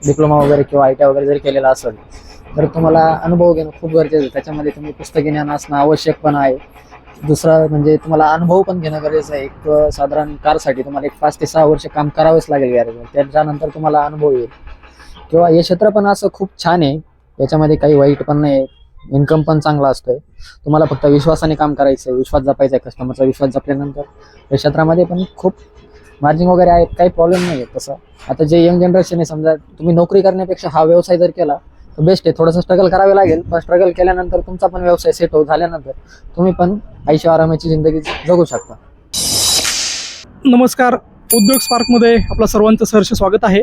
Diploma वगैरे किंवा ITI वगैरे जरी केलेला असेल तर तुम्हाला अनुभव घेणं खूप गरजेचं आहे. त्याच्यामध्ये तुम्ही पुस्तकी ज्ञान असणं आवश्यक पण आहे. दुसरा म्हणजे तुम्हाला अनुभव पण घेणं गरजेचं आहे. एक साधारण कारसाठी तुम्हाला एक 5 ते 6 वर्ष काम करावंच लागेल गॅरेजमध्ये. त्याच्यानंतर तुम्हाला अनुभव येईल. किंवा हे क्षेत्र पण असं खूप छान आहे, याच्यामध्ये काही वाईट पण नाही, इन्कम पण चांगला असतोय. तुम्हाला फक्त विश्वासाने काम करायचं आहे, विश्वास जपायचा आहे. कस्टमरचा विश्वास जपल्यानंतर या क्षेत्रामध्ये पण खूप मार्जिन वगैरे आहेत, काही प्रॉब्लेम नाही आहे तसं. आता जे यंग जनरेशन आहे, समजा तुम्ही नोकरी करण्यापेक्षा हा व्यवसाय जर केला तर बेस्ट आहे. थोडंसं स्ट्रगल करावे लागेल, पण स्ट्रगल केल्यानंतर तुमचा पण व्यवसाय सेट झाल्यानंतर तुम्ही पण ऐशो आरामाची जिंदगी जगू शकता. नमस्कार, उद्योग स्पार्कमध्ये आपलं सर्वांचं सहर्ष स्वागत आहे.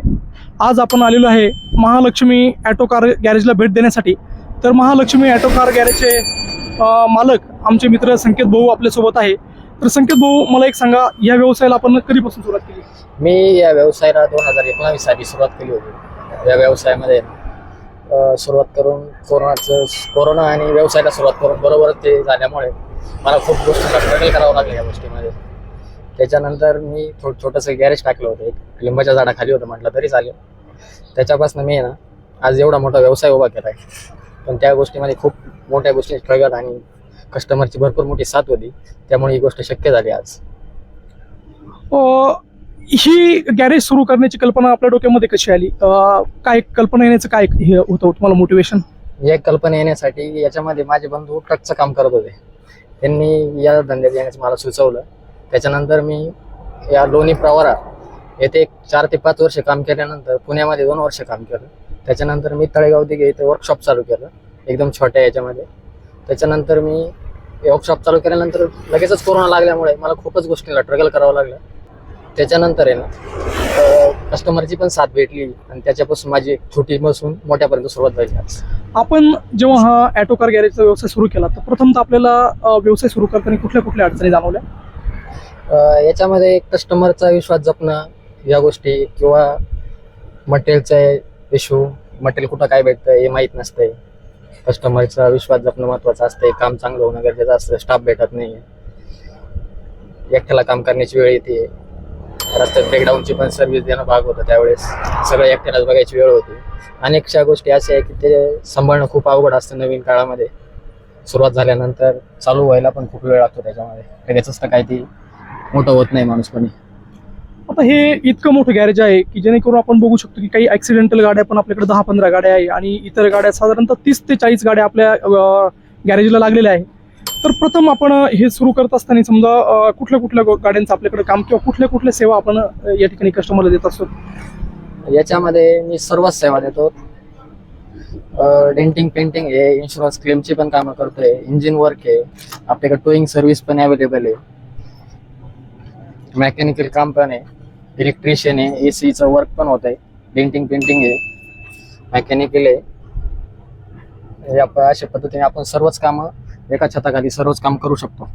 आज आपण आलेलो आहे महालक्ष्मी ॲटो कार गॅरेजला भेट देण्यासाठी. तर महालक्ष्मी ॲटो कार गॅरेजचे मालक आमचे मित्र संकेत भाऊ आपल्यासोबत आहे. तर संकेत भाऊ, मला एक सांगा, या व्यवसायाला आपण कधीपासून सुरुवात केली? मी या व्यवसायाला 2019 साली सुरुवात केली होती. या व्यवसायामध्ये सुरुवात करून कोरोना आणि व्यवसायाला सुरुवात करून बरोबर ते झाल्यामुळे मला खूप गोष्टींना स्ट्रगल करावं लागलं या गोष्टीमध्ये. त्याच्यानंतर मी छोटंसं गॅरेज टाकलं होतं, एक लिंबाच्या झाडाखाली होतं म्हटलं तरी चालेल. त्याच्यापासून मी आज एवढा मोठा व्यवसाय उभा केला आहे. पण त्या गोष्टीमध्ये खूप मोठ्या गोष्टी स्ट्रगल आणि कस्टमरची भरपूर मोठी साथ होती, त्यामुळे ही गोष्ट शक्य झाली आज. ही गॅरेज सुरू करण्याची कल्पना आपल्या डोक्यामध्ये कशी आली? काय कल्पना येण्याचं काय हे होतं तुम्हाला मोटिवेशन? या कल्पना येण्यासाठी याच्यामध्ये माझे बंधू ट्रकचं काम करत होते, त्यांनी या धंद्यात येण्याचं मला सुचवलं. त्याच्यानंतर मी या लोणी प्रवरा येथे 4 ते 5 वर्ष काम केल्यानंतर पुण्यामध्ये 2 वर्ष काम केलं. त्याच्यानंतर मी तळेगाव दिघे इथे वर्कशॉप चालू केलं, एकदम छोट्या याच्यामध्ये. त्याच्यानंतर मी वर्कशॉप चालू केल्यानंतर लगेचच कोरोना लागल्यामुळे मला खूपच गोष्टीला स्ट्रगल करावं लागलं. त्याच्यानंतर कस्टमरची पण साथ भेटली आणि त्याच्यापासून माझी छोटी बसून मोठ्यापर्यंत सुरुवात झाली. आज आपण जेव्हा हा ॲटो कार गॅरेजचा व्यवसाय सुरू केला तर प्रथमतः आपल्याला व्यवसाय सुरू करताना कुठल्या कुठल्या अडचणी जाणवल्या? याच्यामध्ये कस्टमरचा विश्वास जपणं या गोष्टी, किंवा मटेरियलचा इश्यू, मटेरियल कुठं काय भेटतं हे माहीत नसतंय. कस्टमरचा विश्वास जपणं महत्त्वाचं असतंय. काम चांगलं होणं गरजेचं असतं. स्टाफ भेटत नाही, एकट्याला काम करण्याची वेळ येते. रस्त्यात ब्रेकडाऊनची पण सर्व्हिस देणं भाग होतं, त्यावेळेस सगळं एकट्यालाच बघायची वेळ होती. अनेकशा गोष्टी अशा आहे की ते सांभाळणं खूप अवघड असतं. नवीन काळामध्ये सुरुवात झाल्यानंतर चालू व्हायला पण खूप वेळ लागतो. त्याच्यामध्ये लगेच असतं काय ती मोठं होत नाही माणूस कोणी. आता हे इतकं मोठं गॅरेज आहे की जेणेकरून आपण बघू शकतो की काही ॲक्सिडेंटल गाड्या पण आपल्याकडे 10-15 गाड्या आहे आणि इतर गाड्या साधारणतः 30 ते 40 गाड्या आपल्या गॅरेजला लागलेल्या आहे. तर प्रथम आपण हे सुरू करत असताना समजा कुठल्या कुठल्या गाड्यांचं आपल्याकडे काम किंवा कुठल्या कुठल्या सेवा आपण या ठिकाणी कस्टमरला देत असतो? याच्यामध्ये मी सर्वच सेवा देतो. डेंटिंग, पेंटिंग आहे, इन्शुरन्स क्लेमची पण कामं करतोय, इंजिन वर्क आहे, आपल्याकडे टोईंग सर्व्हिस पण अवेलेबल आहे, मेकॅनिकल काम पण आहे, इलेक्ट्रिशियन आहे, ACचं वर्क पण होत आहे, डेंटिंग पेंटिंग आहे, मेकॅनिकल आहे. अशा पद्धतीने आपण सर्वच कामं एका छताखाली सर्वच काम करू शकतो.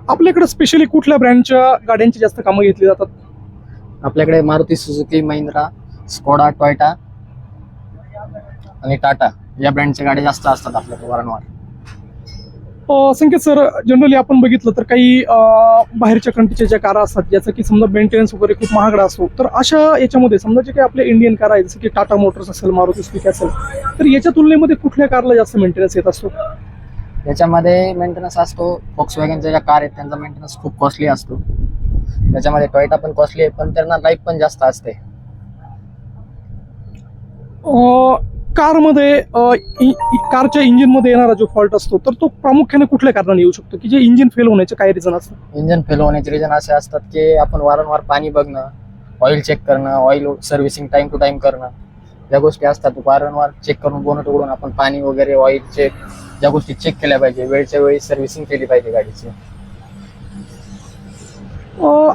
आपल्याकडे स्पेशली कुठल्या ब्रँडच्या गाड्यांची जास्त कामं घेतली जातात? आपल्याकडे Maruti Suzuki, Mahindra, Skoda, Toyota आणि टाटा या ब्रँडच्या गाड्या जास्त असतात आपल्याकडे वारंवार. संकेत सर, जनरली आपण बघितलं तर काही बाहेरच्या कंट्रीच्या ज्या कार असतात ज्याचं की समजा मेंटेनन्स वगैरे खूप महागडा असतो, तर अशा याच्यामध्ये समजा जे काही आपले इंडियन कार आहे जसं की टाटा मोटर्स असेल, मारुती सुझुकी असेल, तर याच्या तुलनेमध्ये कुठल्या कारला जास्त मेंटेनन्स येत असतो? याच्यामध्ये मेंटेनन्स असतो, Volkswagenच्या ज्या कार आहेत त्यांचा मेंटेनन्स खूप कॉस्टली असतो. त्याच्यामध्ये टोयोटा पण कॉस्टली आहे, पण त्यांना लाईफ पण जास्त असते. कारमध्ये कारच्या इंजिनमध्ये येणारा जो फॉल्ट असतो तर तो प्रामुख्याने कुठल्या कारणाने येऊ शकतो, की जे इंजिन फेल होण्याचे काय रिझन असतं? इंजिन फेल होण्याचे रिझन असे असतात की आपण वारंवार पाणी बघणं, ऑइल चेक करणं, oil servicing time to time करणं, या गोष्टी असतात. वारंवार चेक करून बोनट उघडून आपण पाणी वगैरे, ऑइल चेक, ज्या गोष्टी चेक केल्या पाहिजे, वेळच्या वेळी सर्व्हिसिंग केली पाहिजे गाडीची.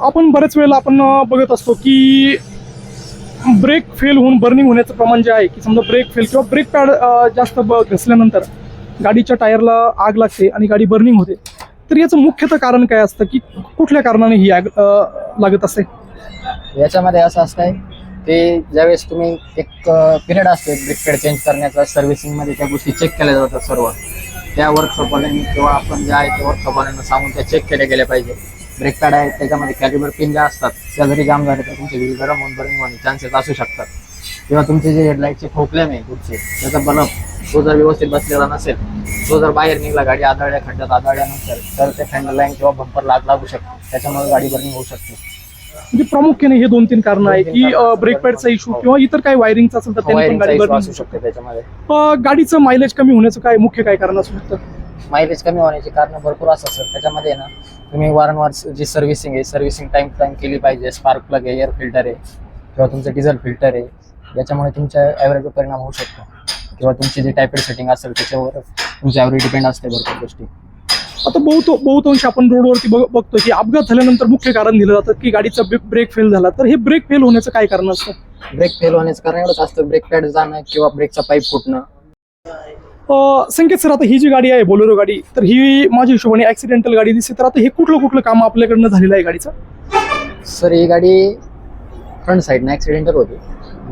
आपण बऱ्याच वेळेला आपण बघत असतो की ब्रेक फेल होऊन बर्निंग होण्याचं प्रमाण जे आहे की समजा ब्रेक फेल किंवा ब्रेक पॅड जास्त घसल्यानंतर गाडीच्या टायरला आग लागते आणि गाडी बर्निंग होते. तर याचं मुख्यतः कारण काय असतं की कुठल्या कारणाने ही आग लागत असते? याच्यामध्ये असं असतंय ते ज्यावेळेस तुम्ही एक पिरियड असतो ब्रेक पॅड चेंज करण्याचा, सर्व्हिसिंगमध्ये त्या गोष्टी चेक केल्या जातात सर्व. त्या वर्कशॉपवाल्यांनी किंवा आपण ज्या आहे त्या वर्कशॉपवाल्यांना सांगून त्या चेक केल्या गेल्या पाहिजे. ब्रेक पॅड आहे त्याच्यामध्ये कॅलिबर पिन ज्या असतात त्या जरी जाम झाले तर तुमचे व्हील गरम होऊन बर्निंग होण्याचे चान्सेस असू शकतात. किंवा तुमचे जे हेडलाईटचे फोकलॅम आहे पुढचे त्याचा बल्ब तो जर व्यवस्थित बसलेला नसेल, तो जर बाहेर निघाला, गाडी आदळल्या, खड्ड्यात आदळल्यानंतर तर ते फॅन्डर किंवा बंपर लागू शकते, त्याच्यामुळे गाडी बर्निंग होऊ शकते. म्हणजे प्रामुख्याने हे 2-3 कारण आहे की ब्रेक पॅडचा इश्यू किंवा इतर काही वायरिंगचा असेल तर त्याने पण वायरिंगचा गाडी issue बर्निंग असू शकते त्याच्यामध्ये. गाडीचं मायलेज कमी होण्याचं काय मुख्य काय कारण असू शकतं? मायलेज कमी होण्याची कारण भरपूर असतात सर. त्याच्यामध्ये ना तुम्ही वारंवार जी सर्व्हिसिंग आहे, सर्व्हिसिंग टाइम टू टाइम केली पाहिजे. स्पार्क प्लग आहे, एअर फिल्टर आहे किंवा तुमचं डिझेल फिल्टर आहे, याच्यामुळे तुमच्या ॲव्हरेजवर परिणाम होऊ शकतो. किंवा तुमची जी टायपेड सेटिंग असेल त्याच्यावर तुमची ॲव्हरेज डिपेंड असते भरपूर गोष्टी. आता बहुतांश आपण रोडवरती बघतो की अपघात झाल्यानंतर मुख्य कारण दिलं जातं की गाडीचा ब्रेक फेल झाला, तर हे ब्रेक फेल होण्याचं काय कारण असतं? ब्रेक फेल होण्याचं कारण एवढंच असतं, ब्रेक पॅड जाणं किंवा ब्रेकचा पाईप फुटणं. संकेत सर, आता ही जी गाडी आहे बोलेरो गाडी, तर ही माझ्या हिशोबाने ऍक्सिडेंटल गाडी दिसते, तर आता हे कुठलं काम आपल्याकडनं झालेलं आहे गाडीचं? सर ही गाडी फ्रंट साईडनं ॲक्सिडेंटल होती.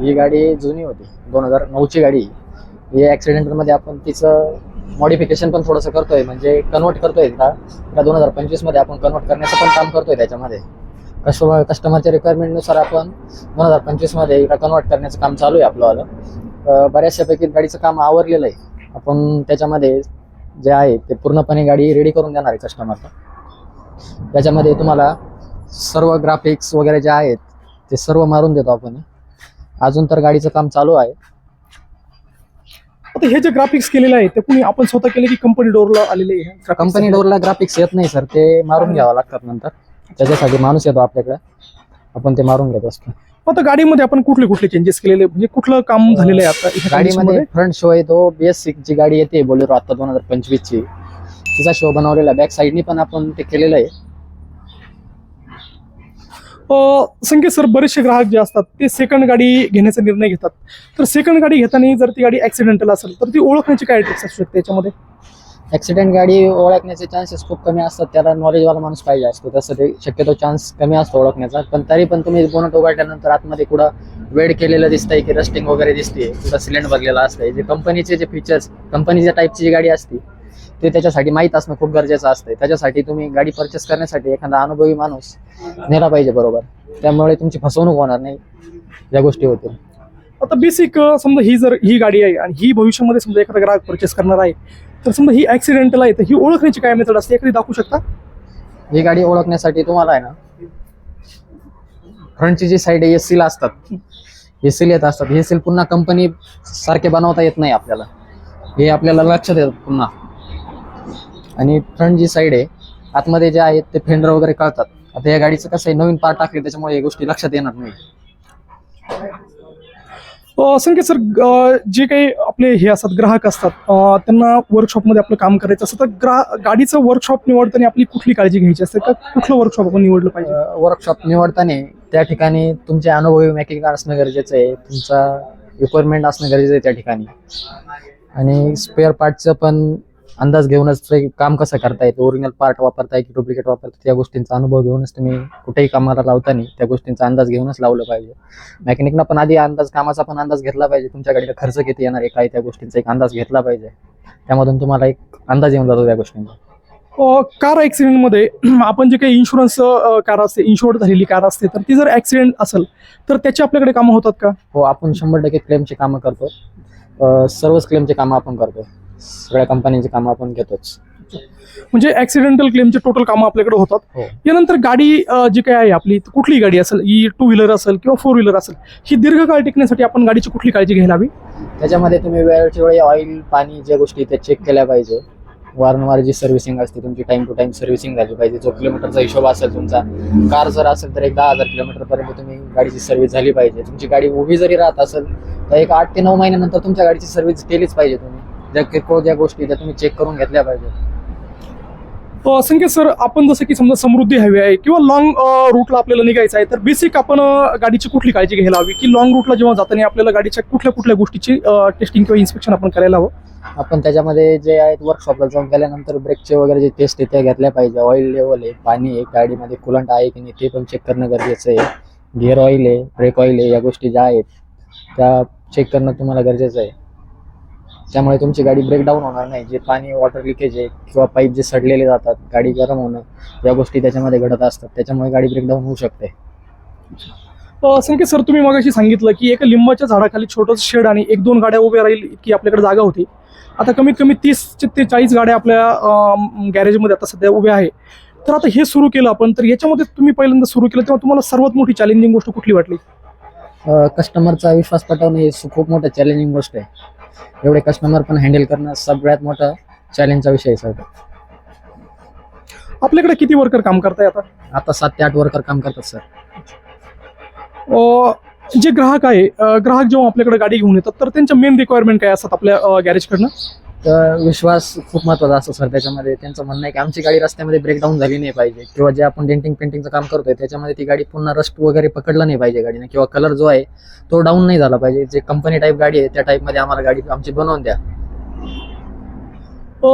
ही गाडी जुनी होती, 2009ची गाडी. ही ॲक्सिडेंटलमध्ये आपण तिचं मॉडिफिकेशन पण थोडंसं करतोय, म्हणजे कन्वर्ट करतोय का 2025मध्ये आपण कन्वर्ट करण्याचं पण काम करतोय. त्याच्यामध्ये कस्टमरच्या रिक्वायरमेंटनुसार आपण 2025मध्ये कन्वर्ट करण्याचं काम चालू आहे आपलं. बऱ्याचशापैकी गाडीचं काम आवरलेलं आहे. आपण त्याच्यामध्ये जे आहे ते पूर्णपणे गाडी रेडी करून देणार आहे कस्टमरला. त्याच्यामध्ये तुम्हाला सर्व ग्राफिक्स वगैरे जे आहेत ते सर्व मारून देतो आपण. अजून तर गाडीचं काम चालू आहे. आता हे जे ग्राफिक्स केलेलं आहे ते कुणी आपण स्वतः केले की कंपनी डोरला आलेले आहे? कंपनी डोरला ग्राफिक्स येत नाही सर, ते मारून घ्यावं लागतात नंतर. त्याच्यासाठी माणूस येतो आपल्याकडे, आपण ते मारून घेत असतो. आता गाडीमध्ये आपण कुठले चेंजेस केलेले, म्हणजे कुठलं काम झालेलं आहे आता ह्या गाडीमध्ये? फ्रंट शो आहे तो BS6 जी गाडी येते बोलेरो आता 2025ची, तिचा शो बनवलेला. बॅक साईडनी पण आपण ते केलेलं आहे. संकेत सर, बरेचसे ग्राहक जे असतात ते सेकंड गाडी घेण्याचा निर्णय घेतात, तर सेकंड गाडी घेताना जर ती गाडी ऍक्सिडेंटल असेल तर ती ओळखण्याची काय ट्रिक्स असू शकते याच्यामध्ये? ऍक्सिडेंट गाडी ओळखण्याचे चान्सेस खूप कमी असतात, त्याला नॉलेजवाला माणूस पाहिजे असतो. तसं ते शक्यतो चान्स कमी असतो ओळखण्याचा. पण तरी पण तुम्ही बोनट उघडल्यानंतर आतमध्ये कुठं वेड केलेलं दिसतंय की रस्टिंग वगैरे दिसते, कुठं सिलेंड भरलेला असतंय, जे कंपनीचे जे फीचर्स, कंपनीच्या टाईपची जी गाडी असते ते त्याच्यासाठी माहीत असणं खूप गरजेचं असतं. त्याच्यासाठी तुम्ही गाडी परचेस करण्यासाठी एखादा अनुभवी माणूस नेला पाहिजे बरोबर, त्यामुळे तुमची फसवणूक होणार नाही, या गोष्टी होतील. आता बेसिक समजा ही गाडी आहे आणि ही भविष्यामध्ये समजा एखादा ग्राहक परचेस करणार आहे, तर समजा ही ऍक्सिडेंटल आहे, तर ही ओळखण्याची काय मेथड असते, एखादी दाखवू शकता? ही गाडी ओळखण्यासाठी तुम्हाला आहे ना, फ्रंटची जी साईड आहे हे सील असतात, हे सील येत असतात. हे सील पुन्हा कंपनी सारखे बनवता येत नाही आपल्याला, हे आपल्याला लक्षात येतात पुन्हा. आणि फ्रंट जी साईड आहे आतमध्ये जे आहेत ते फेंडर वगैरे कळतात. आता या गाडीचं कसं आहे, नवीन पार्ट टाकले त्याच्यामुळे या गोष्टी लक्षात येणार नाही. संकेत सर, जे काही आपले हे असतात ग्राहक असतात, त्यांना वर्कशॉपमध्ये आपलं काम करायचं असतं, तर गाडीचं वर्कशॉप निवडताना आपली कुठली काळजी घ्यायची असते, का कुठलं वर्कशॉप आपण निवडलं पाहिजे? वर्कशॉप निवडताना त्या ठिकाणी तुमचे अनुभवी मेकॅनिक असणं गरजेचं आहे, तुमचा रिक्वायरमेंट असणं गरजेचं आहे त्या ठिकाणी. आणि स्पेअर पार्टचं पण अंदाज घेऊनच ते काम कसं करतायत, ओरिजिनल पार्ट वापरताय की डुप्लिकेट वापरताय, त्या गोष्टींचा अनुभव घेऊनच तुम्ही कुठेही कामाला लावताना त्या गोष्टींचा अंदाज घेऊनच लावलं पाहिजे. मेकॅनिकनं पण आधी कामाचा पण अंदाज घेतला पाहिजे, तुमच्या गाडीला खर्च किती येणार आहे काय, त्या गोष्टींचा एक अंदाज घेतला पाहिजे. त्यामधून तुम्हाला एक अंदाज येऊन जातो त्या गोष्टींचा. कार ॲक्सिडेंटमध्ये आपण जे काही इन्शुरन्स कार असते, इन्शुअर्ड झालेली कार असते, तर ती जर ॲक्सिडेंट असेल तर त्याची आपल्याकडे कामं होतात का? हो, आपण 100% क्लेमची कामं करतो. सर्वच क्लेमचे कामं आपण करतो, सगळ्या कंपन्यांची कामं आपण घेतोच. म्हणजे ऍक्सिडेंटल क्लेमचे टोटल कामं आपल्याकडे होतात. हो. यानंतर गाडी जी काय आहे आपली, कुठली गाडी असेल, ही 2 व्हीलर असेल किंवा 4 व्हीलर असेल, ही दीर्घकाळ टिकण्यासाठी आपण गाडीची कुठली काळजी घ्यायला हवी? त्याच्यामध्ये तुम्ही वेळच्या वेळी ऑइल, पाणी, ज्या गोष्टी त्या चेक केल्या पाहिजे. वारंवार जी सर्व्हिसिंग असते तुमची टाइम टू टाइम सर्व्हिसिंग झाली पाहिजे. जो किलोमीटरचा हिशोब असेल तुमचा, कार जर असेल तर एक 10,000 किलोमीटरपर्यंत तुम्ही गाडीची सर्व्हिस झाली पाहिजे. तुमची गाडी उभी जरी राहत असेल तर एक 8 ते 9 महिन्यानंतर तुमच्या गाडीची सर्व्हिस केलीच पाहिजे. तुम्ही ज्या किरकोळ ज्या गोष्टी त्या तुम्ही चेक करून घेतल्या पाहिजे. संकेत सर, आपण जसं की समजा समृद्धी हवी आहे किंवा लॉंग रूटला आपल्याला निघायचं आहे, तर बेसिक आपण गाडीची कुठली काळजी घ्यायला हवी, की लॉंग रूटला जेव्हा जाताना आपल्याला गाडीच्या कुठल्या गोष्टीची टेस्टिंग किंवा इन्स्पेक्शन आपण करायला हवं? आपण त्याच्यामध्ये जे आहेत वर्कशॉपला जाऊन गेल्यानंतर ब्रेकचे वगैरे जे टेस्ट आहे त्या घेतल्या पाहिजे. ऑइल लेवल आहे, पाणी आहे, गाडीमध्ये कुलंट आहे की नाही ते पण चेक करणं गरजेचं आहे. गिअर ऑइल आहे, ब्रेक ऑइल आहे, या गोष्टी ज्या आहेत त्या चेक करणं तुम्हाला गरजेचं आहे. त्यामुळे तुमची गाडी ब्रेकडाऊन होणार नाही. जे पाणी, वॉटर लिकेज आहे किंवा पाईप जे सडलेले जातात, गाडी गरम होणं, या गोष्टी त्याच्यामध्ये घडत असतात, त्याच्यामुळे गाडी ब्रेकडाऊन होऊ शकते. संकेत सर, तुम्ही मगाशी सांगितलं की एका लिंबाच्या झाडाखाली छोटंसं शेड आणि 1-2 गाड्या उभ्या राहील इतकी आपल्याकडे जागा होती. आता कमीत कमी 30 ते 40 गाड्या आपल्या गॅरेजमध्ये आता सध्या उभ्या आहे. तर आता हे सुरू केलं आपण, तर याच्यामध्ये तुम्ही पहिल्यांदा सुरू केलं तेव्हा तुम्हाला सर्वात मोठी चॅलेंजिंग गोष्ट कुठली वाटली? कस्टमरचा विश्वास पटवणं ही खूप मोठं चॅलेंजिंग गोष्ट आहे. एवढे कस्टमर पण हँडल करणं सगळ्यात मोठा चॅलेंजचा विषय आहे सर. आपल्याकडे किती वर्कर काम करताय आता? आता 7 ते 8 वर्कर काम करतात सर. जे ग्राहक आहे, ग्राहक जेव्हा आपल्याकडे गाडी घेऊन येतात तर त्यांच्या मेन रिक्वायरमेंट काय असतात आपल्या गॅरेजकडनं? तर विश्वास खूप महत्त्वाचा असतो सर. त्याच्यामध्ये त्यांचं म्हणणं आहे की आमची गाडी रस्त्यामध्ये ब्रेकडाऊन झाली नाही पाहिजे, किंवा जे आपण डेंटिंग पेंटिंगचं काम करतोय त्याच्यामध्ये ती गाडी पुन्हा रस्ट वगैरे पकडलं नाही पाहिजे गाडीने, किंवा कलर जो आहे तो डाऊन नाही झाला पाहिजे. जे कंपनी टाईप गाडी आहे त्या टाईपमध्ये आम्हाला गाडी आमची बनवून द्या.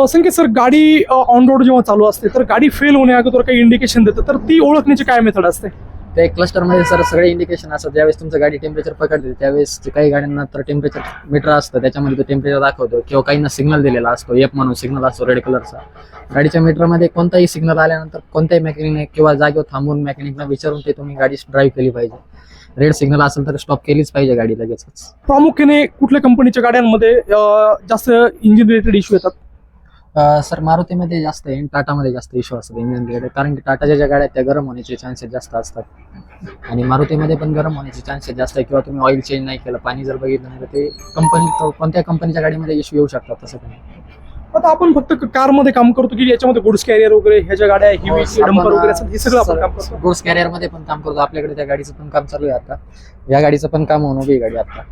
संकेत सर, गाडी ऑन रोड जेव्हा चालू असते तर गाडी फेल होण्या अगोदर काही इंडिकेशन देतं, तर ती ओळखण्याची काय मेथड असते? त्या क्लस्टरमध्ये सर सगळे इंडिकेशन असतात. ज्यावेळेस तुमचं गाडी टेम्परेचर पकडते त्यावेळेस काही गाड्यांना तर टेम्परेचर मीटर असतं, त्याच्यामध्ये तो टेम्परेचर दाखवतो, किंवा काहींना सिग्नल दिलेला असतो, एफ म्हणून सिग्नल असतो रेड कलरचा. गाडीच्या मीटरमध्ये कोणताही सिग्नल आल्यानंतर कोणत्याही मेकॅनिकने किंवा जागेवर थांबून मेकॅनिकला विचारून ते तुम्ही गाडी ड्राईव्ह केली पाहिजे. रेड सिग्नल असेल तर स्टॉप केलीच पाहिजे गाडी लगेचच. प्रामुख्याने कुठल्या कंपनीच्या गाड्यांमध्ये जास्त इंजिन रिलेटेड इश्यू येतात? सर मारुतीमध्ये जास्त आहे, टाटामध्ये जास्त इश्यू असतात इंजिन रिलेटेड, कारण की टाटाच्या ज्या गाड्या आहेत त्या गरम होण्याचे चान्सेस जास्त असतात, आणि मारुतीमध्ये पण गरम होण्याचे चान्सेस जास्त आहे. किंवा तुम्ही ऑइल चेंज नाही केलं, पाणी जर बघितलं नाही तर ते कोणत्या कंपनीच्या गाडीमध्ये इश्यू येऊ शकतात. तसं काही आता आपण फक्त कारमध्ये काम करतो की याच्यामध्ये गुड्स कॅरियर वगैरे ह्या ज्या गाड्या हिवी डंपर वगैरे असतात हे सगळं आपण काम करतो? गुड्स कॅरियरमध्ये पण काम करतो. आपल्याकडे त्या गाडीचं पण काम चालू आहे आता. या गाडीचं पण काम होऊन उभी गाडी आता.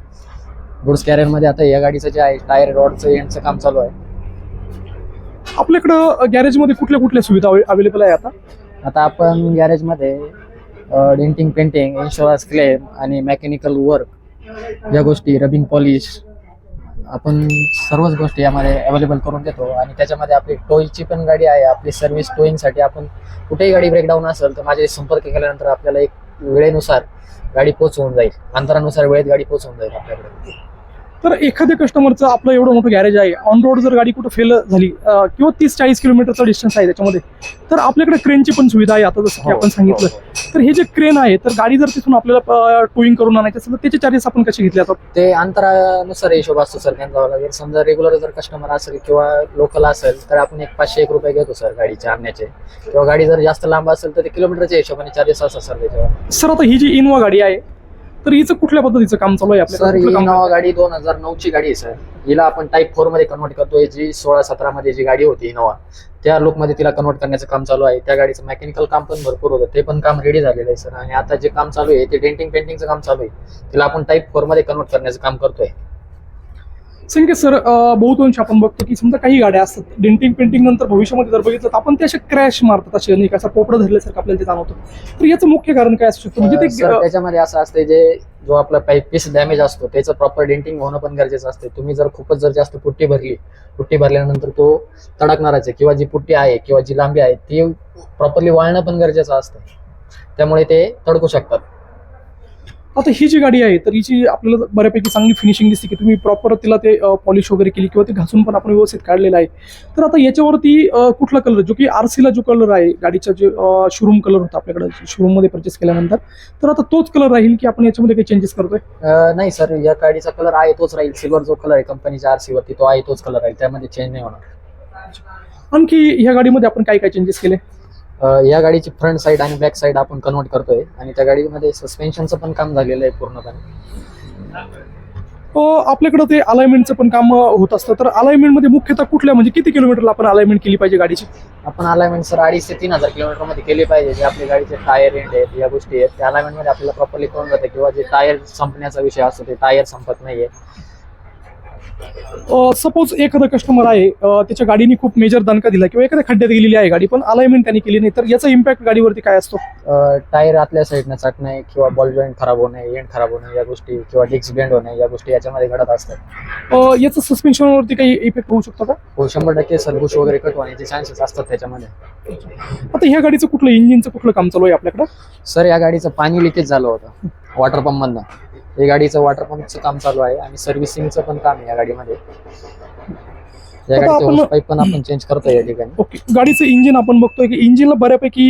गुड्स कॅरियरमध्ये आता या गाडीचं जे आहे टायर रॉडचं एंडचं काम चालू आहे. आपल्याकडं गॅरेजमध्ये कुठल्या कुठल्या सुविधा अवेलेबल आहे आता? आता आपण गॅरेजमध्ये डेंटिंग पेंटिंग, इन्शुरन्स क्लेम आणि मेकॅनिकल वर्क या गोष्टी, रबिंग पॉलिश, आपण सर्वच गोष्टी यामध्ये अवेलेबल करून देतो. आणि त्याच्यामध्ये आपली टोईची पण गाडी आहे. आपली सर्व्हिस टोईंगसाठी आपण कुठेही गाडी ब्रेकडाऊन असेल तर माझे संपर्क केल्यानंतर आपल्याला एक वेळेनुसार गाडी पोहोचवून जाईल, अंतरानुसार वेळेत गाडी पोहोचवून जाईल आपल्याकडे. तर एखाद्या कस्टमरचं आपलं एवढं मोठं गॅरेज आहे, ऑन रोड जर गाडी कुठं फेल झाली किंवा 30-40 किलोमीटरचा डिस्टन्स आहे त्याच्यामध्ये, तर आपल्याकडे क्रेनची पण सुविधा आहे आता जसं की आपण सांगितलं. तर हे जे क्रेन आहे, तर गाडी जर तिथून आपल्याला टोईंग करून आणायचं असेल तर त्याचे चार्जेस आपण कसे घेतले जातात? ते अंतरानुसार हिशोब असतो सर त्यांचा. जर समजा रेग्युलर जर कस्टमर असेल किंवा लोकल असेल तर आपण 501 रुपये घेतो सर गाडीचे आणण्याचे, किंवा गाडी जर जास्त लांब असेल तर ते किलोमीटरच्या हिशोबाने चार्जेस असतात सर त्याच्यावर. सर, आता ही जी इनोवा गाडी आहे तर हिचं कुठल्या पद्धतीचं काम चालू आहे सर? इनोवा गाडी 2009ची गाडी आहे सर. हिला आपण टाईप 4 मध्ये कन्वर्ट करतोय. जी 16-17 मध्ये जी गाडी होती इनोवा, त्या लुकमध्ये तिला कन्वर्ट करण्याचं काम चालू आहे. त्या गाडीचं मेकॅनिकल काम पण भरपूर होतं, ते पण काम रेडी झालेलं आहे सर. आणि आता जे काम चालू आहे ते डेंटिंग पेंटिंगचं काम चालू आहे. तिला आपण टाईप 4 मध्ये कन्वर्ट करण्याचं काम करतोय. संकेत सर, बहुतांश आपण बघतो की समजा काही गाड्या असतात डेंटिंग पेंटिंग नंतर भविष्यामध्ये जर बघितलं तर आपण ते असे क्रॅश मारतात, असे नाही का, असं पोपडं धरल्यासारखं आपल्याला ते जाणवतं. तर याचं मुख्य कारण काय असू शकतं? म्हणजे ते त्याच्यामध्ये असं असते, जो आपला पीस डॅमेज असतो त्याचं प्रॉपर डेंटिंग होणं पण गरजेचं असते. तुम्ही जर खूपच जर जास्त पुट्टी भरल्यानंतर तो तडकणारच आहे, किंवा जी पुट्टी आहे किंवा जी लांबी आहे ती प्रॉपरली वाळणं पण गरजेचं असतं, त्यामुळे ते तडकू शकतात. आता ही जी गाडी आहे तर हिची आपल्याला बऱ्यापैकी चांगली फिनिशिंग दिसते की तुम्ही प्रॉपर तिला ते पॉलिश वगैरे केली किंवा ते घासून पण आपण व्यवस्थित काढलेलं आहे. तर आता याच्यावरती कुठला कलर, जो की आरसीला जो कलर आहे गाडीचा, जे शोरूम कलर होता आपल्याकडे शोरूम मध्ये परचेस केल्यानंतर, तर आता तोच कलर राहील की आपण याच्यामध्ये काही चेंजेस करतोय? नाही सर, या गाडीचा कलर आहे तोच राहील. सिल्वर जो कलर आहे कंपनीच्या आरसी वरती तो आहे तोच कलर राहील, त्यामध्ये चेंज नाही होणार. आणखी ह्या गाडीमध्ये आपण काय काय चेंजेस केले? या गाडीची फ्रंट साईड आणि बॅक साईड आपण कन्वर्ट करतोय, आणि त्या गाडीमध्ये सस्पेन्शनचं पण काम झालेलं आहे पूर्णपणे. आपल्याकडे ते अलाइनमेंटचं पण काम होत असतं. तर अलाइनमेंटमध्ये मुख्यतः कुठल्या, म्हणजे किती किलोमीटरला आपण अलाइनमेंट केली पाहिजे गाडीची? आपण अलाइनमेंट सर 2,500 ते 3,000 किलोमीटर मध्ये केली पाहिजे. जे आपली गाडीचे टायर एंड आहेत या गोष्टी आहेत त्या अलाइनमेंट मध्ये आपल्याला प्रॉपरली कळून जाते, किंवा जे टायर संपण्याचा विषय असतो ते टायर संपत नाहीये. सपोज एखादा कस्टमर आहे, त्याच्या गाडीने खूप मेजर दणका दिला किंवा एखाद्या खड्ड्यात गेलेली आहे गाडी, पण अलाइनमेंट त्यांनी केली नाही, तर याचा इम्पॅक्ट गाडीवरती काय असतो? टायर आतल्या साईडनं चाटणे, किंवा बॉल जॉईंट खराब होणे, एंड खराब होणे या गोष्टी, किंवा डिस्क बेंड होणे या गोष्टी याच्यामध्ये घडत असतात. याचा सस्पेन्शनवरती काही इफेक्ट होऊ शकतो का? हो, 100% सरबुश वगैरे कट होण्याचे चान्सेस असतात त्याच्यामध्ये. आता ह्या गाडीचं कुठलं इंजिनचं कुठलं काम चालू आहे आपल्याकडं? सर, या गाडीचं पाणी लिकेज झालं होतं वॉटर पंप मधनं. या गाडीचं वॉटर पंपचं काम चालू आहे, आणि सर्व्हिसिंगचं पण काम आहे या गाडीमध्ये. या आता गाडीचे आपण- होस पाईप पण आपण चेंज करतोय या ठिकाणी. ओके, गाडीचं इंजिन आपण बघतोय की इंजिनला बऱ्यापैकी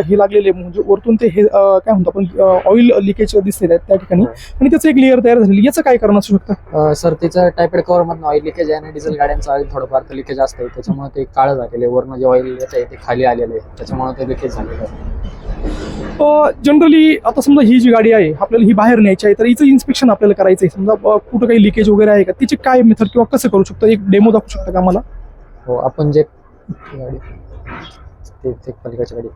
हे लागलेले म्हणजे वरतून ते हे काय म्हणतो आपण ऑइल लिकेज दिसते त्या ठिकाणी, आणि त्याचं एक लेअर तयार झालेली, याचं काय कारण असू शकतं? सर तिचं टायपेड कव्हर मधनं ऑइल लिकेज आहे आणि डिझेल गाड्यांचं ऑइल थोडंफार लिकेज असतं, त्याच्यामुळे ते काळं झालेलं आहे. वरनं जे ऑइल येत आहे ते खाली आलेलं आहे, त्याच्यामुळे ते लिकेज झालेलं आहे. जनरली आता समजा ही जी गाडी आहे आपल्याला ही बाहेर न्यायची आहे, तर हिचं इन्स्पेक्शन आपल्याला करायचं आहे. समजा कुठं काही लिकेज वगैरे आहे का, तिची काय मेथड किंवा कसं करू शकतो, एक डेमो दाखवू शकता का आम्हाला? हो, आपण जे गाडी ते पलीकडची गाडी.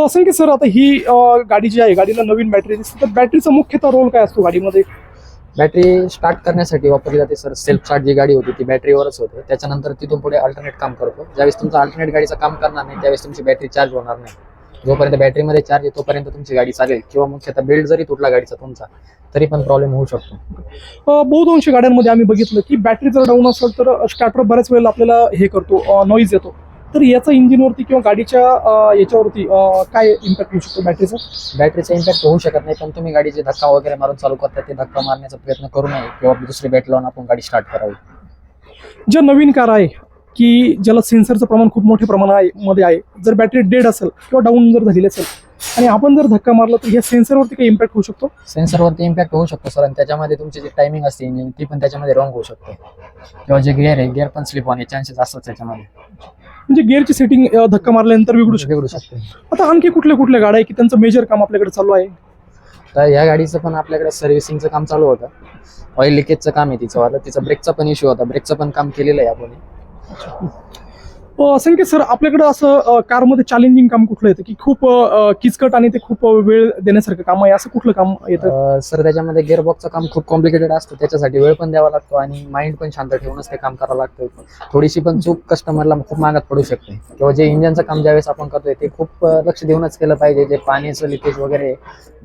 संकेत सर, आता ही गाडी जी आहे, गाडीला नवीन बॅटरी दिसते, तर बॅटरीचा मुख्यतः रोल काय असतो गाडीमध्ये? बॅटरी स्टार्ट करण्यासाठी वापरली जाते सर. सेल्फ स्टार्ट जी गाडी होती ती बॅटरीवरच होते, त्याच्यानंतर तिथून पुढे अल्टरनेट काम करतो. ज्यावेळेस तुमचं अल्टरनेट गाडीचं काम करणार नाही त्यावेळेस तुमची बॅटरी चार्ज होणार नाही. जोपर्यंत बॅटरीमध्ये चार्ज आहे तोपर्यंत तुमची गाडी चालेल, किंवा मुख्यतः बेल्ट जरी तुटला गाडीचा तुमचा तरी पण प्रॉब्लेम होऊ शकतो. बहुतांशी गाड्यांमध्ये आम्ही बघितलं की बॅटरी जर डाऊन असेल तर स्टार्टर बऱ्याच वेळेला आपल्याला हे करतो, नॉईज येतो. तर याचा इंजिनवरती किंवा गाडीच्या याच्यावरती काय इम्पॅक्ट होऊ शकतो बॅटरीचा? बॅटरीचा इम्पॅक्ट होऊ शकत नाही, पण तुम्ही गाडीचे धक्का वगैरे मारून चालू करता ते धक्का मारण्याचा प्रयत्न करू नये, किंवा दुसरी बॅटरी लावून आपण गाडी स्टार्ट करावी. ज्या नवीन कार आहे की ज्याला सेन्सरचं प्रमाण खूप मोठ्या प्रमाणामध्ये आहे, जर बॅटरी डेड असेल किंवा डाऊन जर झालेली असेल आणि आपण जर धक्का मारला तर या सेन्सरवरती काही इम्पॅक्ट होऊ शकतो? सेन्सरवरती इम्पॅक्ट होऊ शकतो सर, आणि त्याच्यामध्ये तुमची जी टायमिंग असते इंजिन ती पण त्याच्यामध्ये रॉंग होऊ शकते, किंवा जे गिअर आहे गिअर पण स्लिप होण्याचे चान्सेस असतात त्याच्यामध्ये. म्हणजे गिअरची सेटिंग धक्का मारल्यानंतर बिघडू शकते. आता आणखी कुठल्या कुठल्या गाड्या आहे की त्यांचं मेजर काम आपल्याकडे चालू आहे? तर या गाडीचं पण आपल्याकडे सर्व्हिसिंगचं काम चालू होतं. ऑइल लिकेजचं काम आहे तिचं वाला, तिचा ब्रेकचा पण इश्यू होता, ब्रेकचं पण काम केलेलं आहे आपण. संकेत सर, आपल्याकडे असं कारमध्ये चॅलेंजिंग काम कुठलं येतं की खूप किचकट आणि ते खूप वेळ देण्यासारखं काम आहे, असं कुठलं काम येतं? सर त्याच्यामध्ये गिअरबॉक्सचं काम खूप कॉम्प्लिकेटेड असतं, त्याच्यासाठी वेळ पण द्यावा लागतो आणि माइंड पण शांत ठेवूनच ते काम करावं लागतं. थोडीशी पण चूक कस्टमरला खूप मागात पडू शकते, किंवा जे इंजिनचं काम ज्यावेळेस आपण करतोय ते खूप लक्ष देऊनच केलं पाहिजे. जे पाण्याचं लिकेज वगैरे,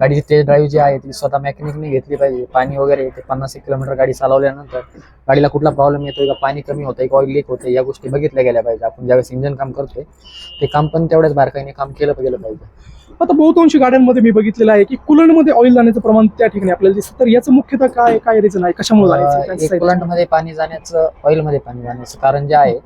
गाडीची टेस्ट ड्राईव्ह जी आहे ती स्वतः मेकॅनिकने घेतली पाहिजे. पाणी वगैरे ते 50 किलोमीटर गाडी चालवल्यानंतर गाडीला कुठला प्रॉब्लेम येतोय का, पाणी कमी होतंय का, ऑइल लीक होतंय, या गोष्टी बघितल्या गेल्या पाहिजे. आपण ज्यावेळेस इंजिन काम करतोय ते काम पण तेवढ्याच बारकाईने काम केलं गेलं पाहिजे. आता बहुतांशी गाड्यांमध्ये मी बघितलेलं आहे की कुलंटमध्ये ऑइल जाण्याचं प्रमाण त्या ठिकाणी आपल्याला दिसतं, तर याचं मुख्यतः काय रिझन आहे, कशामुळे कुलंट मध्ये पाणी जाण्याचं, ऑइल मध्ये पाणी जाण्याचं कारण जे आहे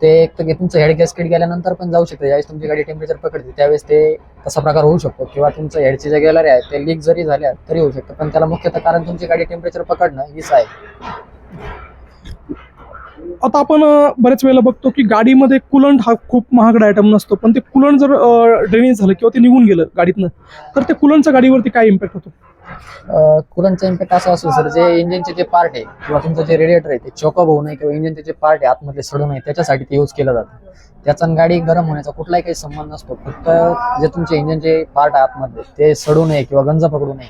ते एक तर तुमचं हेड गॅस्केट गेल्यानंतर पण जाऊ शकतं. ज्यावेळेस तुमची गाडी टेम्परेचर पकडते त्यावेळेस ते तसा प्रकार होऊ शकतो, किंवा तुमचं हेडचे जे गॅलरी आहे ते लीक जरी झाल्या तरी होऊ शकतं, पण त्याला मुख्यतः कारण तुमची गाडी टेम्परेचर पकडणं हीच आहे. आता आपण बऱ्याच वेळेला बघतो की गाडीमध्ये कुलंट हा खूप महागडा आयटम नसतो, पण ते कुलंट जर ड्रेनेज झालं किंवा ते निघून गेलं गाडीतनं, तर त्या कुलंटचा गाडीवरती काय इम्पॅक्ट होतो? कुलंटचा इम्पॅक्ट असा असतो सर, जे इंजिनचे जे पार्ट आहे किंवा तुमचं जे रेडिएटर आहे ते चोकअप होऊ नये, किंवा इंजिनचे जे पार्ट आहे आतमधले सडू नये, त्याच्यासाठी ते यूज केलं जातं. त्याचा गाडी गरम होण्याचा कुठलाही काही संबंध नसतो. फक्त जे तुमचे इंजिनचे पार्ट आहे आतमधले ते सडू नये किंवा गंज पकडू नये,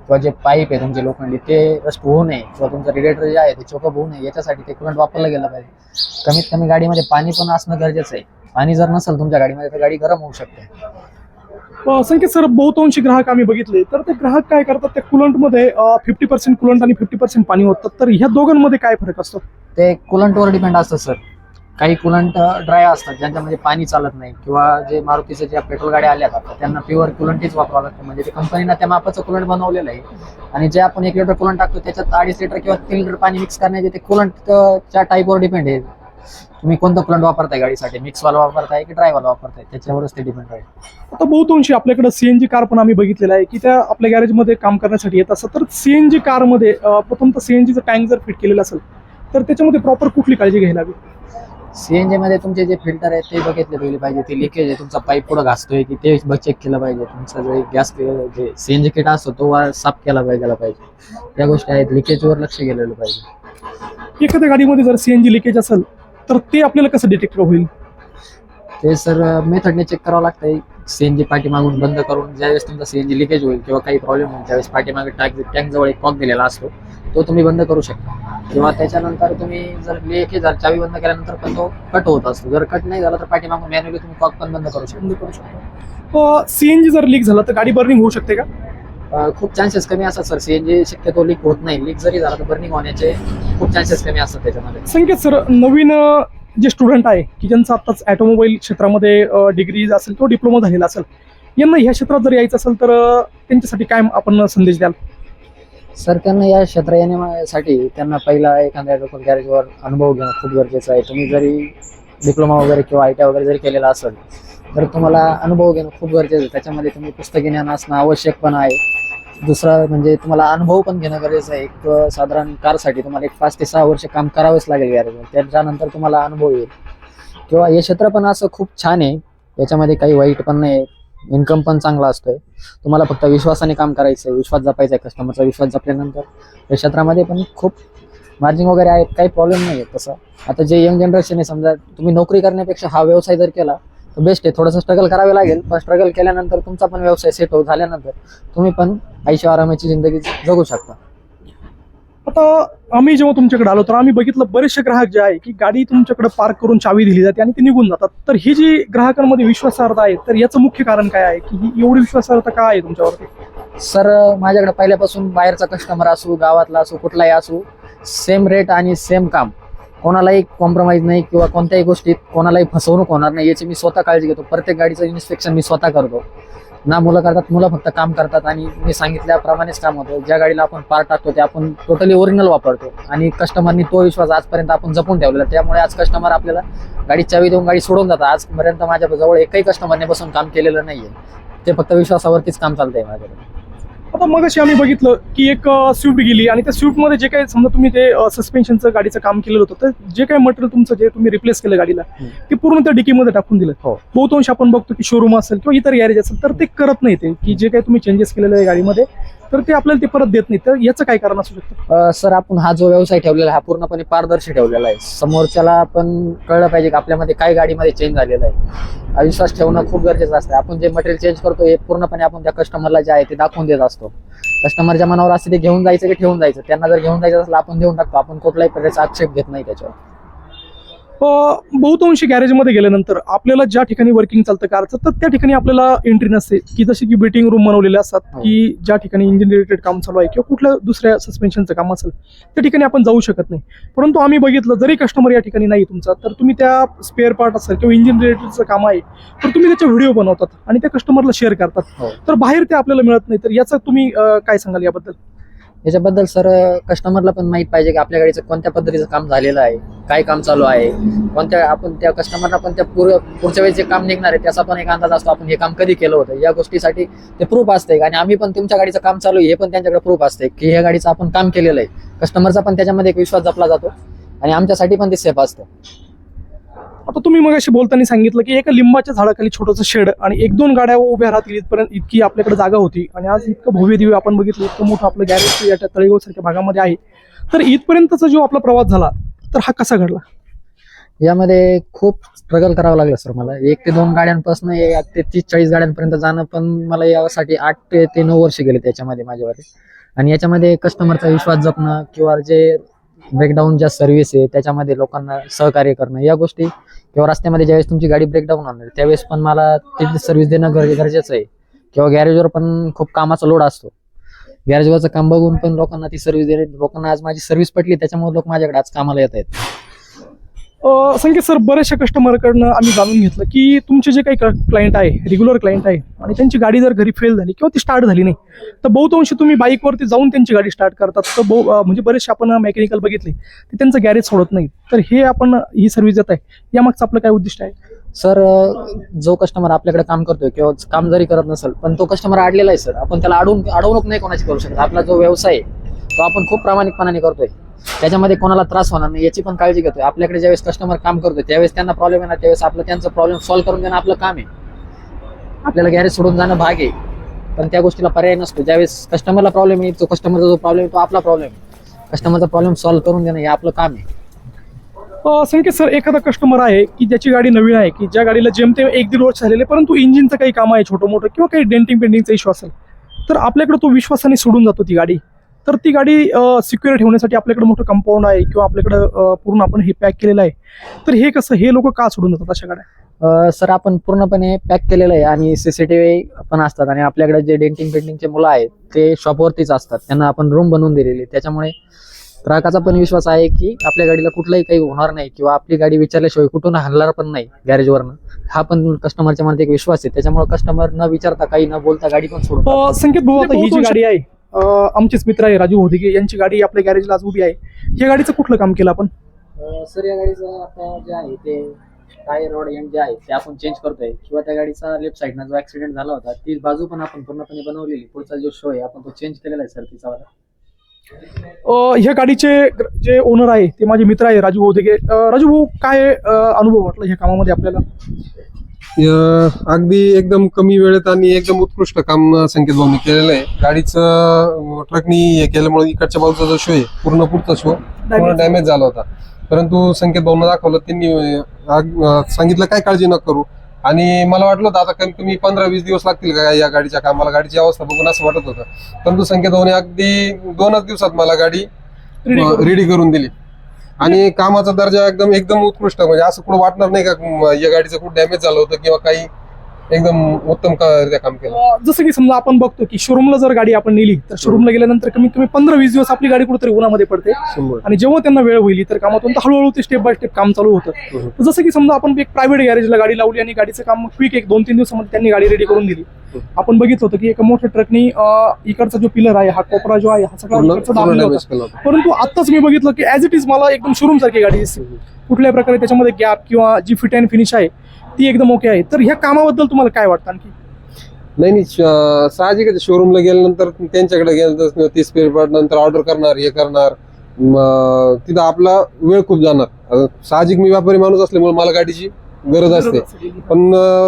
किंवा जे पाईप आहे तुमचे लोखंडी ते रस्ट होऊ नये, किंवा तुमचं रेडिएटर जे आहे ते चोकअप होऊ नये, याच्यासाठी ते कुलंट वापरलं गेलं पाहिजे. कमीत कमी गाडीमध्ये पाणी पण असणं गरजेचं आहे. पाणी जर नसेल तुमच्या गाडीमध्ये तर गाडी गरम होऊ शकते. संकेत सर, बहुतांशी ग्राहक आम्ही बघितले तर ते ग्राहक काय करतात, त्या कुलंटमध्ये 50% कुलंट आणि 50% पाणी होतं, तर ह्या दोघांमध्ये काय फरक असतो? ते कुलंटवर डिपेंड असतं सर. काही कुलंट ड्राय असतात ज्यांच्यामध्ये पाणी चालत नाही, किंवा जे मारुतीचे ज्या पेट्रोल गाड्या आल्या आता त्यांना प्युअर कुलंटच वापरावं लागतं. म्हणजे ते कंपनीनं त्या मापाचं कुलंट बनवलेलं आहे, आणि जे आपण 1 लिटर कुलंट टाकतो त्याच्यात 2.5 लिटर किंवा 3 लिटर पाणी मिक्स करण्याचे ते कुलंटच्या टाईपवर डिपेंड आहे. तुम्ही कोणतं कुलंट वापरताय गाडीसाठी, मिक्सवाला वापरताय की ड्रायवाला वापरताय, त्याच्यावरच ते डिपेंड आहे. आता बहुतांशी आपल्याकडे सीएनजी कार पण आम्ही बघितलेला आहे की त्या आपल्या गॅरेजमध्ये काम करण्यासाठी येत असतात, तर सीएनजी कारमध्ये प्रथमतः सीएनजीचं टँक जर फिट केलेलं असेल तर त्याच्यामध्ये प्रॉपर कुठली काळजी घ्यायला हवी? सीएनजी मध्ये तुमचे जे फिल्टर आहे ते बघितले गेले पाहिजे. ते लिकेज आहे तुमचा पाईप पुढे घासतोय की ते चेक केलं पाहिजे. तुमचा जे गॅस जे सीएनजी किट असतो तो साफ केला पाहिजे. या गोष्टी आहेत, लिकेजवर लक्ष गेलेलं पाहिजे. एखाद्या गाडीमध्ये जर सीएनजी लिकेज असेल तर ते आपल्याला कसं डिटेक्ट होईल? ते सर मेथडने चेक करावं लागतंय. सीएनजी पाठीमागून बंद करून ज्यावेळेस तुमचा सीएनजी लिकेज होईल किंवा काही प्रॉब्लेम होईल त्यावेळेस पाठीमागे टँक जवळ एक कॉक दिलेला असतो तो तुम्ही बंद करू शकता, किंवा त्याच्यानंतर तुम्ही जर लिकेज झाला चावी बंद केल्यानंतर पण तो कट होत असतो. जर कट नाही झाला तर पाठीमागून मॅन्युअली तुम्ही कॉक पण बंद करू शकता. सीएनजी जर लीक झाला तर गाडी बर्निंग होऊ शकते का? खूप चान्सेस कमी असतात सर. सीएनजी शक्यतो लीक होत नाही. लीक जरी झाला तर बर्निंग होण्याचे खूप चान्सेस कमी असतात त्याच्यामध्ये. संकेत सर, नवीन जे स्टुडंट आहे की ज्यांचं आत्ताच ऑटोमोबाईल क्षेत्रामध्ये डिग्री असेल किंवा डिप्लोमा झालेला असेल, यांना ह्या क्षेत्रात जर यायचं असेल तर त्यांच्यासाठी काय आपण संदेश द्याल? सर त्यांना या क्षेत्र येण्यासाठी त्यांना पहिला एखाद्या लोकल गॅरेजवर अनुभव घेणं खूप गरजेचं आहे. तुम्ही जरी डिप्लोमा वगैरे किंवा ITI वगैरे जरी केलेला असेल तर तुम्हाला अनुभव घेणं खूप गरजेचं आहे. त्याच्यामध्ये तुम्ही पुस्तकी ज्ञान असणं आवश्यक पण आहे. दुसरं म्हणजे तुम्हाला अनुभव पण घेणं गरजेचं आहे. एक साधारण कारसाठी तुम्हाला एक 5 ते 6 वर्ष काम करावंच लागेल गॅरेजवर. त्याच्यानंतर तुम्हाला अनुभव येईल. किंवा हे क्षेत्र पण असं खूप छान आहे. याच्यामध्ये काही वाईट पण नाही. इन्कम पण चांगला असतोय. तुम्हाला फक्त विश्वासाने काम करायचं आहे, विश्वास जपायचा आहे. कस्टमरचा विश्वास जपल्यानंतर या क्षेत्रामध्ये पण खूप मार्जिन वगैरे आहेत, काही प्रॉब्लेम नाही आहे तसं. आता जे यंग जनरेशन आहे, समजा तुम्ही नोकरी करण्यापेक्षा हा व्यवसाय जर केला तर बेस्ट आहे. थोडंसं स्ट्रगल करावे लागेल, पण स्ट्रगल केल्यानंतर तुमचा पण व्यवसाय सेट झाल्यानंतर तुम्ही पण ऐशो आरामाची जिंदगी जगू शकता. आता आम्ही जेव्हा तुमच्याकडे आलो तर आम्ही बघितलं बरेचसे ग्राहक जे आहे की गाडी तुमच्याकडे पार्क करून चावी दिली जाते आणि ते निघून जातात. तर ही जी ग्राहकांमध्ये विश्वासार्हता आहे तर याचं मुख्य कारण काय आहे की ही एवढी विश्वासार्हता का आहे तुमच्यावरती? सर माझ्याकडे पहिल्यापासून बाहेरचा कस्टमर असू, गावातला असू, कुठलाही असू, सेम रेट आणि सेम काम, कोणालाही कॉम्प्रोमाइज नाही किंवा कोणत्याही गोष्टीत कोणालाही फसवणूक होणार नाही याची मी स्वतः काळजी घेतो. प्रत्येक गाडीचं इन्स्पेक्शन मी स्वतः करतो. ना मुलं करतात, मुलं फक्त काम करतात आणि मी सांगितल्याप्रमाणेच काम होतं. ज्या गाडीला आपण पार्ट टाकतो ते आपण टोटली ओरिजिनल वापरतो आणि कस्टमरनी तो विश्वास आजपर्यंत आपण जपून ठेवलेला. त्यामुळे आज कस्टमर आपल्याला गाडी चावी देऊन गाडी सोडून जातात. आजपर्यंत माझ्या जवळ एकही कस्टमरने बसून काम केलेलं नाहीये. ते फक्त विश्वासावरतीच काम चालतंय माझ्याकडे. आता मगाशी आम्ही बघितलं की एक स्विफ्ट गेली आणि त्या स्विफ्टमध्ये जे काही समजा तुम्ही ते सस्पेन्शनचं गाडीचं काम केलेलं होतं तर जे काही मटेरियल तुमचं जे तुम्ही रिप्लेस केलं गाडीला ते पूर्ण त्या डिकीमध्ये टाकून दिलं. हो. बहुतांश आपण बघतो की शोरूम असेल किंवा इतर गॅरेज असेल तर ते करत नाही, ते की जे काही तुम्ही चेंजेस केलेले आहे गाडीमध्ये तर ते आपल्याला ते परत देत नाही. तर याचं काय कारण असू शकतं? सर आपण हा जो व्यवसाय ठेवलेला आहे हा पूर्णपणे पारदर्शी ठेवलेला आहे. समोरच्याला पण कळलं पाहिजे की आपल्यामध्ये काय गाडीमध्ये चेंज झालेलं आहे. हा विश्वास ठेवणं खूप गरजेचं असतं. आपण जे मटेरियल चेंज करतो हे पूर्णपणे आपण त्या कस्टमरला जे आहे ते दाखवून देत असतो. कस्टमरच्या मनावर असते ते घेऊन जायचं की ठेवून जायचं. त्यांना जर घेऊन जायचं असेल आपण देऊन टाकतो. आपण कुठलाही प्रकारचा आक्षेप घेत नाही त्याच्यावर. बहुतांशी गॅरेजमध्ये गेल्यानंतर आपल्याला ज्या ठिकाणी वर्किंग चालतं कारचं तर त्या ठिकाणी आपल्याला एंट्री नसते, की जशी की वेटिंग रूम बनवलेले असतात की ज्या ठिकाणी इंजिन रिलेटेड काम चालू आहे किंवा कुठल्या दुसऱ्या सस्पेन्शनचं काम असेल त्या ठिकाणी आपण जाऊ शकत नाही. परंतु आम्ही बघितलं जरी कस्टमर या ठिकाणी नाही तुमचा तर तुम्ही त्या स्पेअर पार्ट असेल किंवा इंजिन रिलेटेडचं काम आहे तर तुम्ही त्याचे व्हिडिओ बनवतात आणि त्या कस्टमरला शेअर करतात. हो. तर बाहेर ते आपल्याला मिळत नाही. तर याचं तुम्ही काय सांगाल याबद्दल? याच्याबद्दल सर कस्टमरला पण माहित पाहिजे की आपल्या गाडीचं कोणत्या पद्धतीचं काम झालेलं आहे, काय काम चालू आहे, कोणत्या आपण त्या कस्टमरला पण त्या पुढच्या वेळेस जे काम निघणार आहे त्याचा पण एक अंदाज असतो. आपण हे काम कधी केलं होतं या गोष्टीसाठी ते प्रूफ असते. आणि आम्ही पण तुमच्या गाडीचं काम चालू आहे हे पण त्यांच्याकडे प्रूफ असते की ह्या गाडीचं आपण काम केलेलं आहे. कस्टमरचा पण त्याच्यामध्ये एक विश्वास जपला जातो आणि आमच्यासाठी पण ते सेफ असतं. आता तुम्ही मग अशी बोलताना सांगितलं की एका लिंबाच्या झाडाखाली छोटंसं शेड आणि 1-2 गाड्या उभ्या राहतील इथपर्यंत इतकी आपल्याकडे जागा होती आणि आज इतकं भव्य दिव्य आपण बघितलं इतकं मोठं आपलं गॅरेज या तळेगाव सारख्या भागामध्ये आहे. तर इथपर्यंतचा जो आपला प्रवास झाला तर हा कसा घडला? यामध्ये खूप स्ट्रगल करावं लागलं सर मला. 1 ते 2 गाड्यांपासून 1 ते 30-40 गाड्यांपर्यंत जाणं पण मला यासाठी 8 ते 9 वर्ष गेले त्याच्यामध्ये माझ्यावर. आणि याच्यामध्ये कस्टमरचा विश्वास जपणं किंवा जे ब्रेकडाऊन ज्या सर्व्हिस आहे त्याच्यामध्ये लोकांना सहकार्य करणं या गोष्टी किंवा रस्त्यामध्ये ज्यावेळेस तुमची गाडी ब्रेकडाऊन होणार त्यावेळेस पण मला तिथली सर्व्हिस देणं गरजेचं आहे. किंवा गॅरेजवर पण खूप कामाचा लोड असतो. गॅरेजवरचं काम बघून पण लोकांना ती सर्व्हिस देणे, लोकांना आज माझी सर्व्हिस पटली त्याच्यामुळे लोक माझ्याकडे आज कामाला येत आहेत. संकेत सर, बऱ्याचशा कस्टमरकडनं आम्ही जाणून घेतलं की तुमचे जे काही क्लायंट आहे, रेग्युलर क्लायंट आहे आणि त्यांची गाडी जर घरी फेल झाली किंवा ती स्टार्ट झाली नाही तर बहुतांशी तुम्ही बाईकवरती जाऊन त्यांची गाडी स्टार्ट करतात. तर म्हणजे बरेचसे आपण मेकॅनिकल बघितले ते त्यांचं गॅरेज सोडत नाही. तर हे आपण ही सर्व्हिस देत आहे यामागचं आपलं काय उद्दिष्ट आहे? सर जो कस्टमर आपल्याकडे काम करतोय किंवा काम जरी करत नसेल पण तो कस्टमर अडलेला आहे सर, आपण त्याला अडवणूक नाही कोणाची करू शकत. आपला जो व्यवसाय आहे तो आपण खूप प्रामाणिकपणाने करतोय. त्याच्यामध्ये कोणाला त्रास होणार नाही याची पण काळजी घेतोय. आपल्याकडे ज्यावेळेस कस्टमर काम करतोय त्यावेळेस त्यांना प्रॉब्लेम येणार त्यावेळेस आपलं त्यांचा प्रॉब्लेम सॉल्व्ह करून देणं आपलं काम आहे. आपल्याला गॅरेज सोडून जाणं भाग आहे पण त्या गोष्टीला पर्याय नसतो. ज्यावेळेस कस्टमरला प्रॉब्लेम आहे तो कस्टमरचा जो प्रॉब्लेम आहे तो आपला प्रॉब्लेम आहे. कस्टमरचा प्रॉब्लेम सॉल्व्ह करून देणं हे आपलं काम आहे. संकेत सर, एखादा कस्टमर आहे की ज्याची गाडी नवीन आहे की ज्या गाडीला जेमतेम 1-1.5 वर्ष झालेले परंतु इंजिनचं काही काम आहे छोटं मोठं किंवा काही डेंटिंग पेंटिंगचा इश्यू असेल तर आपल्याकडे तो विश्वासाने सोडून जातो ती गाडी. तर ती गाडी सिक्युअर ठेवण्यासाठी आपल्याकडे मोठं कंपाऊंड आहे किंवा आपल्याकडं पूर्ण आपण हे पॅक केलेलं आहे. तर हे कसं, हे लोक का सोडून जातात अशा गाड्या? सर आपण पूर्णपणे पॅक केलेलं आहे आणि CCTV पण असतात आणि आपल्याकडे जे डेंटिंग पेंटिंगचे मुलं आहेत ते शॉपवरतीच असतात. त्यांना आपण रूम बनवून दिलेली. त्याच्यामुळे ग्राहकाचा पण विश्वास आहे की आपल्या गाडीला कुठलाही काही होणार नाही किंवा आपली गाडी विचारल्याशिवाय कुठून हलणार पण नाही गॅरेजवरनं. हा पण कस्टमरच्या मनात एक विश्वास आहे. त्याच्यामुळे कस्टमर न विचारता काही न बोलता गाडी पण सोडून. संकेत भाऊ, आता ही जी गाडी आहे आमचेच मित्र आहे राजू होदिगे, यांची गाडी आपल्या गॅरेजला आज उभी आहे. या गाडीचं कुठलं काम केलं आपण? सर या गाडीचं आता जे आहे ते टायर रॉड एंड जे आहे ते आपण चेंज करतोय, किंवा त्या गाडीचा लेफ्ट साईडनं जो ऍक्सिडेंट झाला होता ती बाजू पण आपण पूर्णपणे बनवलेली. पुढचा जो शो आहे आपण तो चेंज केलेला आहे सर तिचा वाला. ह्या गाडीचे जे ओनर आहे ते माझे मित्र आहे राजू होदिगे. राजू भाऊ, काय अनुभव वाटला ह्या कामामध्ये आपल्याला? अगदी एकदम कमी वेळेत आणि एकदम उत्कृष्ट काम संकेत भाऊनी केलेलं आहे. गाडीचं ट्रकनी हे केल्यामुळे इकडच्या बाजूचा जो शो आहे पूर्ण पुढचा शो पूर्ण डॅमेज झाला होता. परंतु संकेत भाऊनं दाखवलं, त्यांनी सांगितलं काय काळजी न करू. आणि मला वाटलं होतं आता कमी कमी 15-20 दिवस लागतील का या गाडीच्या कामाला, गाडीची अवस्था बघून असं वाटत होतं. परंतु संकेत भाऊने अगदी 2च दिवसात मला गाडी रेडी करून दिली. आणि कामाचा दर्जा एकदम उत्कृष्ट, म्हणजे असं कुठं वाटणार नाही का या गाडीचं कुठं डॅमेज झालं होतं किंवा काही, एकदम उत्तम काम केलं. जसं की समजा आपण बघतो की शोरूमला जर गाडी आपण नेली तर शोरूमला गेल्यानंतर कमीत कमी 15-20 दिवस आपली गाडी कुठेतरी उन्हामध्ये पडते. आणि जेव्हा त्यांना वेळ होईल तर कामातून तर हळूहळू ते स्टेप बाय स्टेप काम चालू होतं. तर जसं की समजा आपण एक प्रायव्हेट गॅरेजला गाडी लावली आणि गाडीचं काम क्विक 1-2-3 दिवसामध्ये त्यांनी गाडी रेडी करून दिली. आपण बघितलं होतं की एका मोठ्या ट्रकनी इकडचा जो पिलर आहे, हा कोपरा जो आहे, हा सगळा दाबलेला होता. परंतु आत्ताच मी बघितलं की ॲज इट इज मला एकदम शोरूम सारखी गाडी दिसते. कुठल्याही प्रकारे त्याच्यामध्ये गॅप किंवा जी फिट अँड फिनिश आहे ती एकदम ओके आहे. तर ह्या कामाबद्दल तुम्हाला काय वाटतं आणखी? नाही, साहजिकच शोरूमला गेल्यानंतर त्यांच्याकडे गेल्यानंतर ती स्पेअर पार्ट नंतर ऑर्डर करणार, हे करणार, तिथं आपला वेळ खूप जाणार. साहजिक मी व्यापारी माणूस असल्यामुळे मला गाडीची गरज असते. पण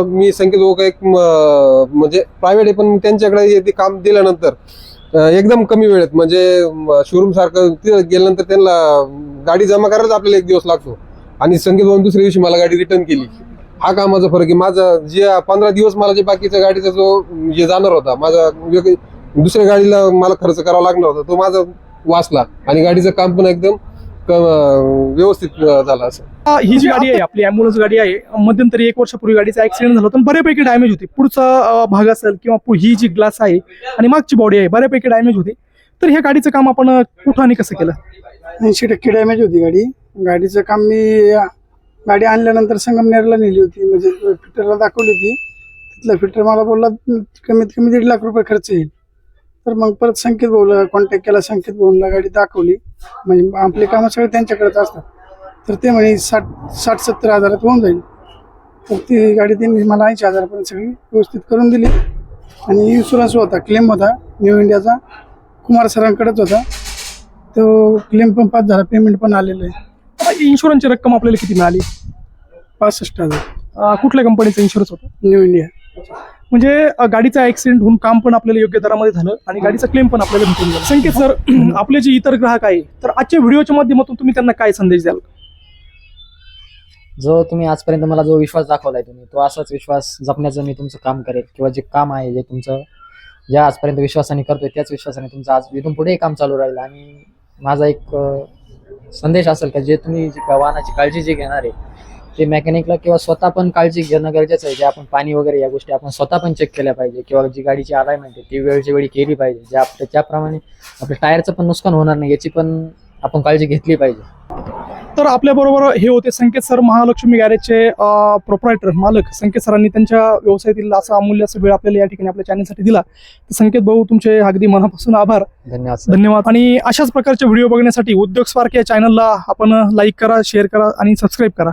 मी संकेत भाऊ एक म्हणजे प्रायव्हेट आहे, पण त्यांच्याकडे ते काम दिल्यानंतर एकदम कमी वेळेत, म्हणजे शोरूम सारखं तिथं गेल्यानंतर त्यांना गाडी जमा करायला आपल्याला 1 दिवस लागतो. आणि संकेत भाऊ दुसऱ्या दिवशी मला गाडी रिटर्न केली. हा कामाचा फरक आहे. माझा जे 15 दिवस मला जे बाकीच्या गाडीचा जो जे जाणार होता, माझा दुसऱ्या गाडीला मला खर्च करावा लागणार होता, तो माझा वाचला. आणि गाडीचं काम पण एकदम व्यवस्थित झालं. असं ही जी गाडी आहे आपली ॲम्ब्युलन्स गाडी आहे, मध्यंतरी 1 वर्षापूर्वी गाडीचा ऍक्सिडेंट झाला होता. बऱ्यापैकी डॅमेज होती. पुढचा भाग असेल किंवा ही जी ग्लास आहे आणि मागची बॉडी आहे बऱ्यापैकी डॅमेज होती. तर ह्या गाडीचं काम आपण कुठं आणि कसं केलं? 80% डॅमेज होती गाडी. गाडीचं काम मी गाडी आणल्यानंतर संगमनेरला नेली होती, म्हणजे फिटरला दाखवली होती. तिथला फिटर मला बोलला कमीत कमी 1.5 लाख रुपये खर्च येईल. तर मग परत संकेत भाऊला कॉन्टॅक्ट केला. संकेत भाऊला गाडी दाखवली, म्हणजे आपले कामं सगळे त्यांच्याकडेच असतात. तर ते म्हणे 60-70 हजारात होऊन जाईल. तर ती गाडी त्यांनी मला 80 हजारापर्यंत सगळी व्यवस्थित करून दिली. आणि इन्शुरन्स होता, क्लेम होता न्यू इंडियाचा, कुमार सरांकडेच होता. तो क्लेम पण पास झाला, पेमेंट पण आलेलं आहे. इन्शुरन्सची रक्कम आपल्याला किती मिळाली? 65,000. कुठल्या कंपनीचा इन्शुरन्स होता? New India. म्हणजे गाडीचा ऍक्सिडेंट होऊन काम पण आपल्याला योग्य दरामध्ये झालं आणि गाडीचा क्लेम पण आपल्याला भेटून गेला. संकेत सर, आपले जे इतर ग्राहक आहे, तर आजच्या व्हिडिओच्या माध्यमातून तुम्ही त्यांना काय संदेश द्याल? जो तुम्ही आजपर्यंत मला जो विश्वास दाखवलाय तुम्ही, तो असाच विश्वास जपण्याचं मी तुमचं काम करेल. किंवा जे काम आहे जे तुमचं ज्या आजपर्यंत विश्वासाने करतोय त्याच विश्वासाने तुमचं आज इथून पुढे काम चालू राहील. आणि माझा एक संदेश असेल का जे तुम्ही वाहनाची काळजी जे घेणार आहे ते मेकॅनिकला किंवा स्वतः पण काळजी घेणं गरजेचं आहे. जे आपण पाणी वगैरे या गोष्टी आपण स्वतः पण चेक केल्या पाहिजे, किंवा जी गाडीची अलाइनमेंट आहे ती वेळच्या वेळी केली पाहिजे. त्याप्रमाणे आपल्या टायरचं पण नुकसान होणार नाही याची पण आपण काळजी घेतली पाहिजे. तर आपल्याबरोबर हे होते संकेत सर, महालक्ष्मी गॅरेजचे प्रोप्रायटर मालक. संकेत सरांनी त्यांच्या व्यवसायातील असा अमूल्य असा वेळ आपल्याला या ठिकाणी आपल्या चॅनलसाठी दिला. तर संकेत भाऊ, तुमचे अगदी मनापासून आभार. धन्यवाद. आणि अशाच प्रकारचे व्हिडिओ बघण्यासाठी उद्योग स्पार्क या चॅनलला आपण लाईक करा, शेअर करा आणि सबस्क्राईब करा.